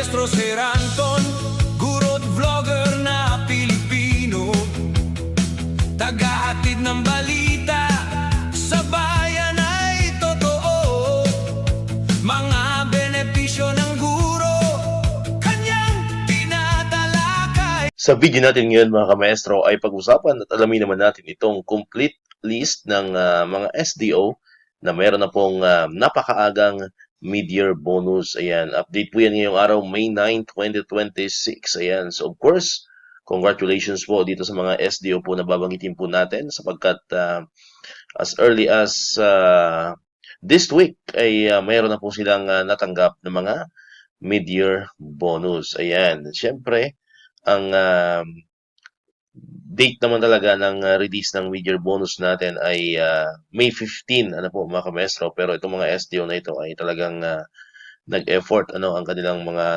Maestro Sir Anton, guro't vlogger na Pilipino, tagahatid ng balita sa bayan ay totoo. Mga benepisyo ng guro, kanyang tinatalakay. Sa video natin ngayon mga kamaestro ay pag-usapan at alamin naman natin itong complete list ng mga SDO na mayroon na pong napakaagang mid-year bonus. Ayan, update po yan ngayong araw, May 9, 2026. Ayan, so of course, congratulations po dito sa mga SDO po na babanggitin po natin sapagkat as early as this week ay mayroon na po silang natanggap ng mga mid-year bonus. Ayan, syempre, ang date naman talaga ng release ng mid-year bonus natin ay May 15, ano po mga kamestro. Pero itong mga SDO na ito ay talagang nag-effort ang kanilang mga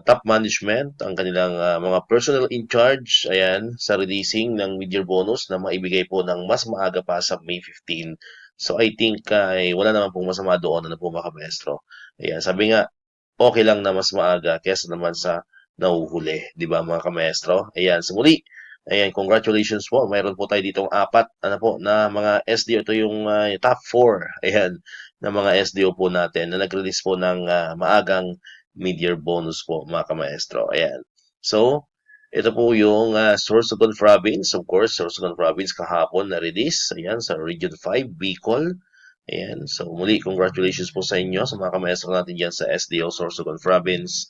top management, ang kanilang mga personnel in charge, ayan, sa releasing ng mid-year bonus na maibigay po ng mas maaga pa sa May 15. So I think ay wala naman pong masama doon, ano po mga kamestro. Ayan, sabi nga, okay lang na mas maaga kesa naman sa nahuhuli, di ba mga kamaestro? Ayan, sa muli, ayan, congratulations po. Mayroon po tayo ditong apat, na mga SDO. Ito yung top 4, ayan, na mga SDO po natin na nag-release po ng maagang mid-year bonus po mga kamaestro. Ayan. So, ito po yung Sorsogon Province. Of course, Sorsogon Province kahapon na release. Ayan, sa Region 5, Bicol. Ayan, so muli, congratulations po sa inyo sa mga kamaestro natin dyan sa SDO Sorsogon Province.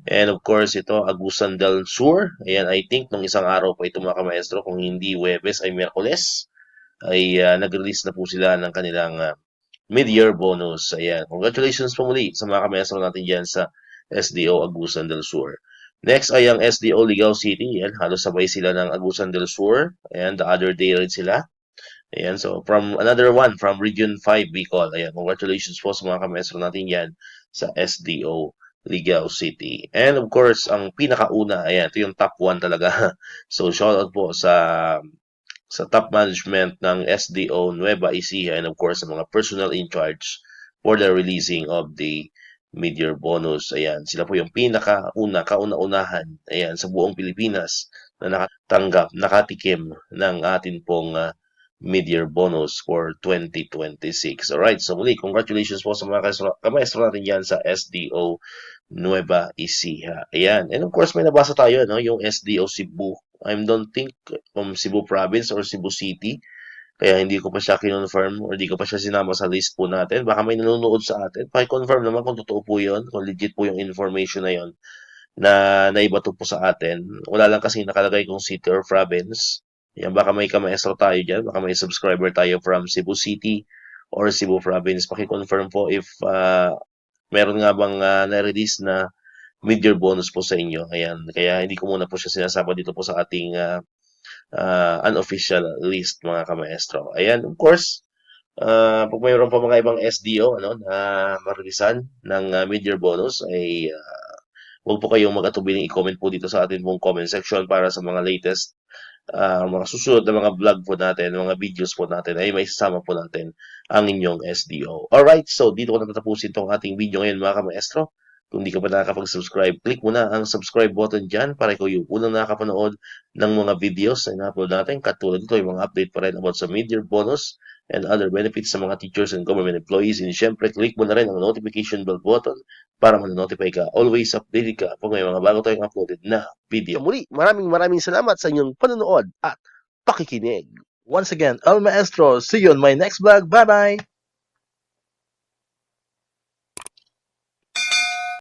And of course, ito, Agusan del Sur. Ayan, I think, nung isang araw pa ito mga kamaestro, kung hindi Huwebes ay Miyerkules, ay nag-release na po sila ng kanilang mid-year bonus. Ayan, congratulations po muli sa mga kamaestro natin dyan sa SDO Agusan del Sur. Next ay ang SDO Ligao City. Ayan, halos sabay sila ng Agusan del Sur. Ayan, the other day rin sila. Ayan, so from another one, from Region 5, Bicol. Ayan, congratulations po sa mga kamaestro natin yan sa SDO Ligao City. And of course, ang pinakauna, ayan, ito yung top 1 talaga. So, shoutout po sa top management ng SDO Nueva Ecija and of course, sa mga personnel in charge for the releasing of the mid-year bonus. Ayan, sila po yung pinakauna, kauna-unahan, ayan, sa buong Pilipinas na nakatanggap, nakatikim ng atin pong mid-year bonus for 2026. Alright, so muli, congratulations po sa mga kamaestro natin yan sa SDO Nueva Ecija. Ayan, and of course, may nabasa tayo, yung SDO Cebu. I don't think from Cebu Province or Cebu City. Kaya hindi ko pa siya kinonfirm or hindi ko pa siya sinama sa list po natin. Baka may nanonood sa atin. Paki-confirm naman kung totoo po yun, kung legit po yung information na yun na naibato po sa atin. Wala lang kasi nakalagay kung city or province. Yan, baka may kamaestro tayo dyan, baka may subscriber tayo from Cebu City or Cebu Province. Paki-confirm po if meron nga bang na-release na mid-year bonus po sa inyo. Ayan, kaya hindi ko muna po siya sinasama dito po sa ating unofficial list mga kamaestro. Ayan, of course, pag mayroon pa mga ibang SDO na marilisan ng mid-year bonus ay huwag po kayong mag-atubiling i-comment po dito sa ating pong comment section para sa mga latest mga susunod na mga vlog po natin, mga videos po natin ay may sasama po natin ang inyong SDO. Alright, so dito ko natatapusin itong ating video ngayon mga kamaestro. Kung di ka pa nakakapag-subscribe, click mo na ang subscribe button dyan para ikaw yung unang nakakapanood ng mga videos na ina-upload natin. Katulad ito, yung mga update pa rin about sa mid-year bonus and other benefits sa mga teachers and government employees. And syempre, click mo na rin ang notification bell button para ma-notify ka. Always updated ka pag may mga bago tayong uploaded na video. Muli, maraming salamat sa inyong panonood at pakikinig. Once again, El Maestro. See you on my next vlog. Bye-bye!